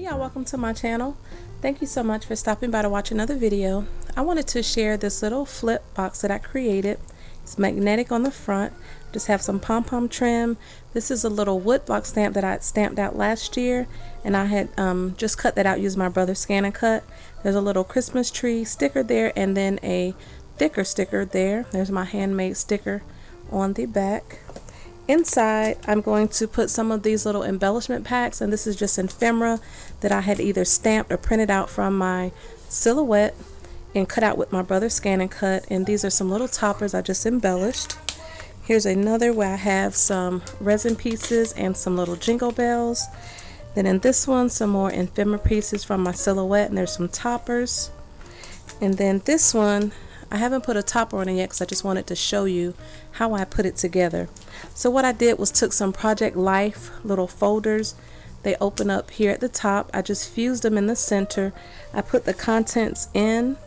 Hey y'all, welcome to my channel. Thank you so much for stopping by to watch another video. I wanted to share this little flip box that I created. It's magnetic on the front. Just have some pom-pom trim. This is a little wood block stamp that I had stamped out last year, and I had just cut that out using my brother's Scan and Cut. There's a little Christmas tree sticker there, and then a thicker sticker there. There's my handmade sticker on the back. Inside, I'm going to put some of these little embellishment packs, and this is just ephemera that I had either stamped or printed out from my silhouette and cut out with my brother's Scan and Cut. And these are some little toppers I just embellished. Here's another where I have some resin pieces and some little jingle bells. Then in this one, some more ephemera pieces from my silhouette, and there's some toppers. And then this one, I haven't put a topper on it yet because I just wanted to show you how I put it together. So what I did was took some Project Life little folders. They open up here at the top. I just fused them in the center. I put the contents in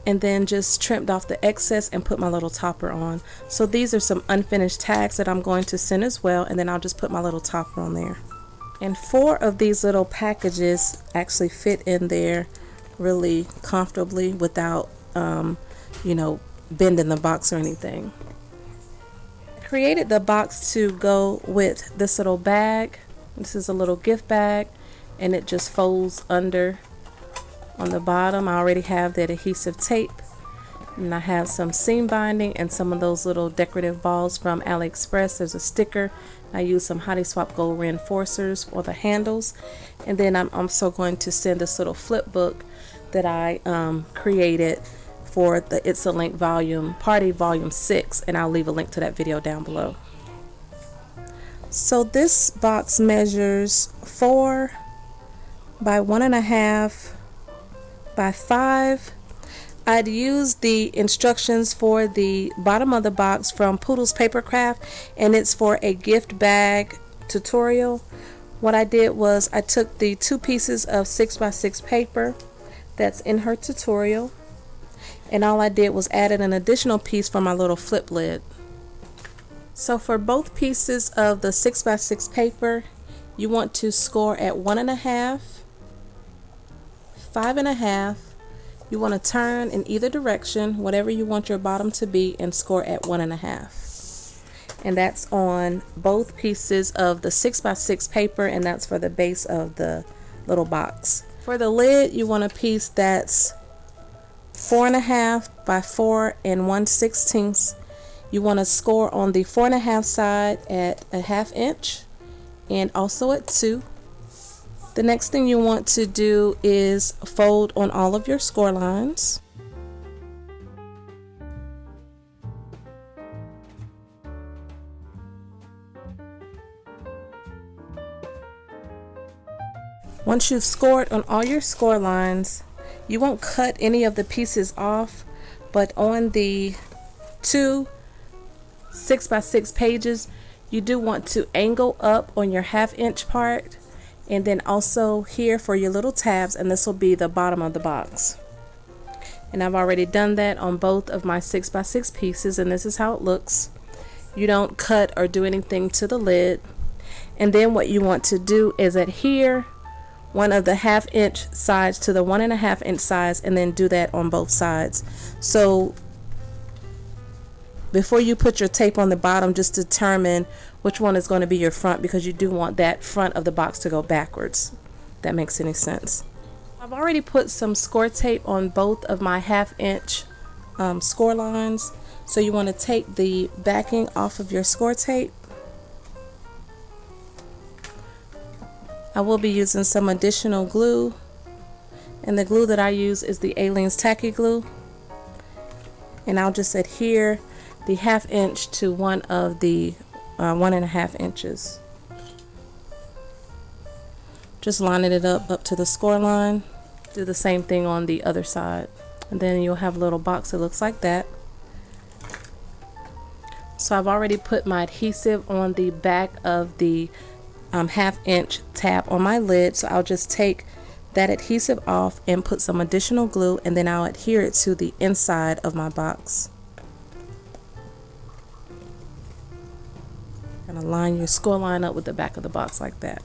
and then just trimmed off the excess and put my little topper on. So these are some unfinished tags that I'm going to send as well, and then I'll just put my little topper on there. And 4 of these little packages actually fit in there really comfortably without you know, bending the box or anything. I created the box to go with this little bag. This is a little gift bag, and it just folds under on the bottom. I already have that adhesive tape, and I have some seam binding and some of those little decorative balls from AliExpress. There's a sticker. I use some Hottie Swap Gold reinforcers for the handles, and then I'm also going to send this little flip book that I created for the It's a Link volume party volume 6, and I'll leave a link to that video down below. So this box measures 4 by 1.5 by 5. I'd used the instructions for the bottom of the box from PootlesPapercraft, and it's for a gift bag tutorial. What I did was I took the 2 pieces of 6x6 paper that's in her tutorial, and all I did was added an additional piece for my little flip lid. So for both pieces of the 6x6 paper, you want to score at 1.5, 5.5. You want to turn in either direction, whatever you want your bottom to be, and score at 1.5. And that's on both pieces of the 6x6 paper, and that's for the base of the little box. For the lid, you want a piece that's 4.5 by 4 1/16. You want to score on the 4.5 side at a 1/2 inch and also at 2. The next thing you want to do is fold on all of your score lines. Once you've scored on all your score lines, you won't cut any of the pieces off, but on the 2 6x6 pages, you do want to angle up on your 1/2 inch part, and then also here for your little tabs, and this will be the bottom of the box. And I've already done that on both of my 6x6 pieces, and this is how it looks. You don't cut or do anything to the lid. And then what you want to do is adhere one of the 1/2 inch sides to the 1.5 inch sides, and then do that on both sides. So before you put your tape on the bottom, just determine which one is going to be your front, because you do want that front of the box to go backwards. If that makes any sense. I've already put some score tape on both of my 1/2 inch score lines. So you want to take the backing off of your score tape. I will be using some additional glue, and the glue that I use is the Aleene's Tacky Glue, and I'll just adhere the 1/2 inch to one of the 1.5 inches. Just lining it up to the score line. Do the same thing on the other side, and then you'll have a little box that looks like that. So I've already put my adhesive on the back of the 1/2 inch tab on my lid, so I'll just take that adhesive off and put some additional glue, and then I'll adhere it to the inside of my box. Kind of line your score line up with the back of the box like that.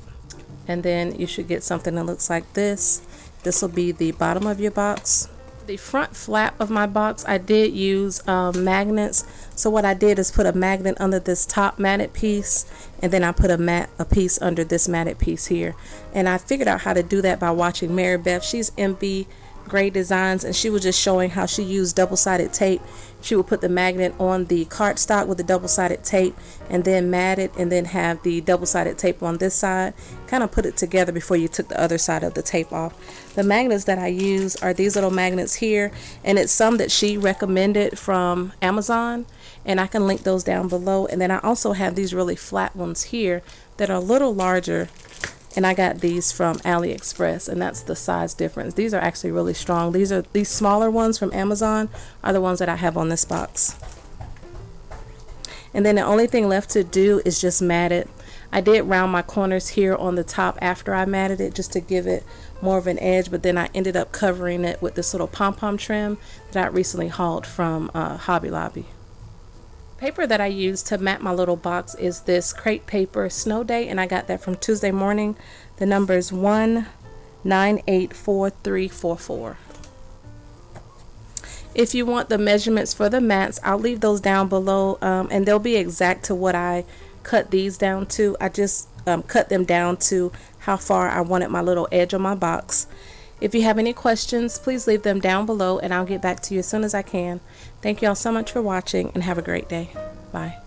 and then you should get something that looks like this. This will be the bottom of your box. The front flap of my box, I did use magnets. So what I did is put a magnet under this top matted piece, and then I put a piece under this matted piece here. And I figured out how to do that by watching Mary Beth. She's MB Gray Designs, and she was just showing how she used double-sided tape. She would put the magnet on the cardstock with the double-sided tape, and then mat it, and then have the double-sided tape on this side. Kind of put it together before you took the other side of the tape off. The magnets that I use are these little magnets here, and it's some that she recommended from Amazon, and I can link those down below. And then I also have these really flat ones here that are a little larger, and I got these from AliExpress, and that's the size difference. These are actually really strong. These smaller ones from Amazon are the ones that I have on this box. And then the only thing left to do is just mat it. I did round my corners here on the top after I matted it, just to give it more of an edge, but then I ended up covering it with this little pom-pom trim that I recently hauled from Hobby Lobby. Paper that I use to mat my little box is this crepe paper Snow Day, and I got that from Tuesday Morning. The number is 1984344. If you want the measurements for the mats, I'll leave those down below, and they'll be exact to what I cut these down to. I just cut them down to how far I wanted my little edge on my box. If you have any questions, please leave them down below, and I'll get back to you as soon as I can. Thank you all so much for watching, and have a great day. Bye.